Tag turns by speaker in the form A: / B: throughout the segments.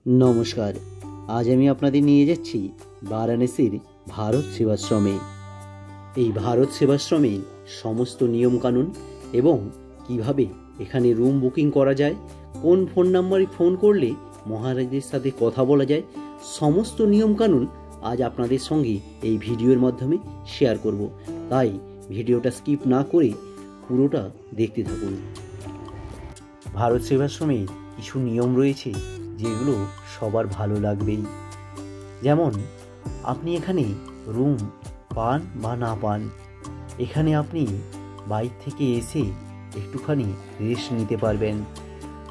A: নমস্কার। আজ আমি আপনাদের নিয়ে যাচ্ছি বারাণসীর ভারত সেবাশ্রমে। এই ভারত সেবাশ্রমে সমস্ত নিয়মকানুন এবং কিভাবে এখানে রুম বুকিং করা যায়, কোন ফোন নাম্বারে ফোন করলে মহারাজদের সাথে কথা বলা যায়, সমস্ত নিয়মকানুন আজ আপনাদের সঙ্গে এই ভিডিওর মাধ্যমে শেয়ার করব। তাই ভিডিওটা স্কিপ না করে পুরোটা দেখতে থাকুন। ভারত সেবাশ্রমে কিছু নিয়ম রয়েছে যেগুলো সবার ভালো লাগবেই। যেমন আপনি এখানে রুম পান বা না পান, এখানে আপনি বাইরে থেকে এসে একটুখানি রেস্ট নিতে পারবেন,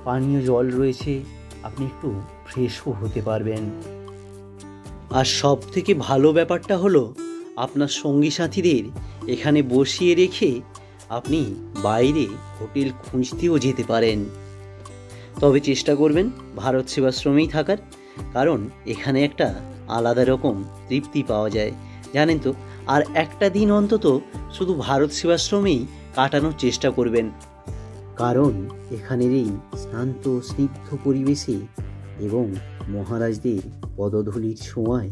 A: পানীয় জল রয়েছে, আপনি একটু ফ্রেশও হতে পারবেন। আর সব থেকে ভালো ব্যাপারটা হলো আপনার সঙ্গী সাথীদের এখানে বসিয়ে রেখে আপনি বাইরে হোটেল খুঁজতেও যেতে পারেন। তবে চেষ্টা করবেন ভারত সেবাশ্রমেই থাকার, কারণ এখানে একটা আলাদা রকম তৃপ্তি পাওয়া যায়, জানেন তো। আর একটা দিন অন্তত শুধু ভারত সেবাশ্রমেই কাটানোর চেষ্টা করবেন, কারণ এখানের এই শান্ত স্নিগ্ধ পরিবেশে এবং মহারাজদের পদধূলির ছোঁয়ায়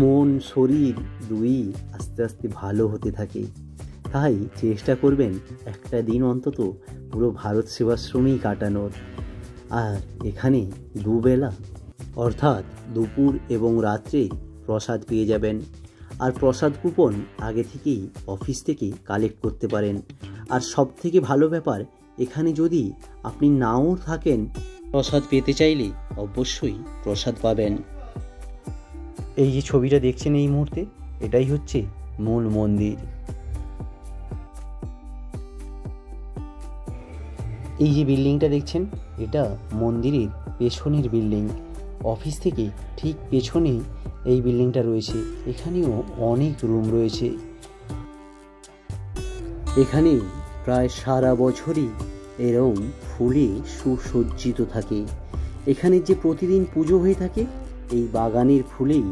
A: মন শরীর দুই আস্তে আস্তে ভালো হতে থাকে। তাই চেষ্টা করবেন একটা দিন অন্তত পুরো ভারত সেবাশ্রমেই কাটানোর। আর এখানে দুবেলা অর্থাৎ দুপুর এবং রাত্রে প্রসাদ পেয়ে যাবেন। আর প্রসাদ কুপন আগে থেকেই অফিস থেকে কালেক্ট করতে পারেন। আর সব থেকে ভালো ব্যাপার, এখানে যদি আপনি নাও থাকেন, প্রসাদ পেতে চাইলে অবশ্যই প্রসাদ পাবেন। এই যে ছবিটা দেখছেন এই মুহূর্তে, এটাই হচ্ছে মূল মন্দির। এই যে বিল্ডিংটা দেখছেন, এটা মন্দিরের পেছনের বিল্ডিং। অফিস থেকে ঠিক পেছনে এই বিল্ডিংটা রয়েছে। এখানেও অনেক রুম রয়েছে। এখানে প্রায় সারা বছরই এরকম ফুলে সুসজ্জিত থাকে। এখানে যে প্রতিদিন পুজো হয়ে থাকে, এই বাগানের ফুলেই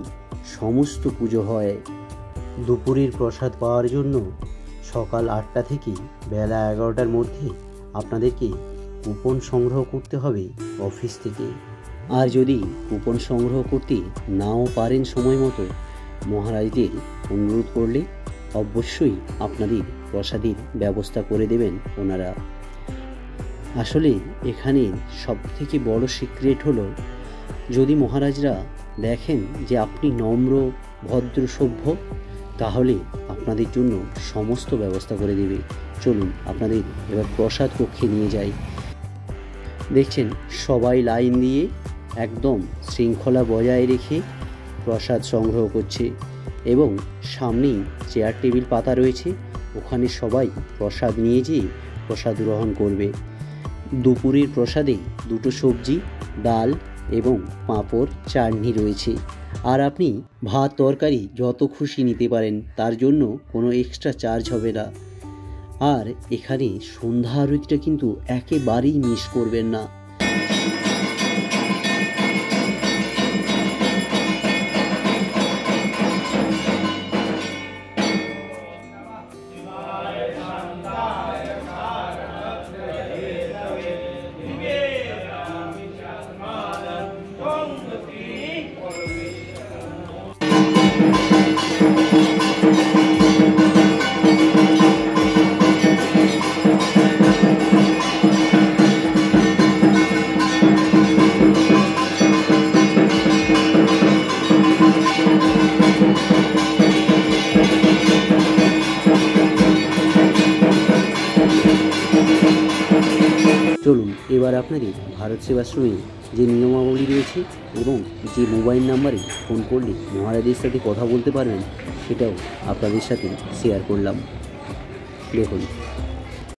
A: সমস্ত পুজো হয়। দুপুরের প্রসাদ পাওয়ার জন্য সকাল 8টা থেকে বেলা 11টার মধ্যে আপনাদেরকে কুপন সংগ্রহ করতে হবে অফিস থেকে। আর যদি কুপন সংগ্রহ করতে নাও পারেন সময় মতো, মহারাজদের অনুরোধ করলে অবশ্যই আপনাদের প্রসাদের ব্যবস্থা করে দেবেন ওনারা। আসলে এখানে সব থেকে বড় সিক্রেট হলো, যদি মহারাজরা দেখেন যে আপনি নম্র ভদ্র সভ্য, তাহলে আপনাদের জন্য সমস্ত ব্যবস্থা করে দেবে। চলুন আপনাদের এবার প্রসাদ কক্ষে নিয়ে যাই। দেখছেন সবাই লাইন দিয়ে একদম শৃঙ্খলা বজায় রেখে প্রসাদ সংগ্রহ করছে এবং সামনেই চেয়ার টেবিল পাতা রয়েছে, ওখানে সবাই প্রসাদ নিয়ে যেয়ে প্রসাদ গ্রহণ করবে। দুপুরের প্রসাদে 2টো সবজি, ডাল এবং পাঁপড় চাটনি রয়েছে। আর আপনি ভাত তরকারি যত খুশি নিতে পারেন, তার জন্য কোনো এক্সট্রা চার্জ হবে না। আর এখানে সন্ধ্যা আরতিটা কিন্তু একেবারেই মিস করবেন না। চলুন এবার আপনাদের ভারত সেবাশ্রমে যে নিয়মাবলী রয়েছে এবং যে মোবাইল নাম্বারে ফোন করলে মহারাজের সাথে কথা বলতে পারবেন, সেটাও আপনাদের সাথে শেয়ার করলাম। দেখুন।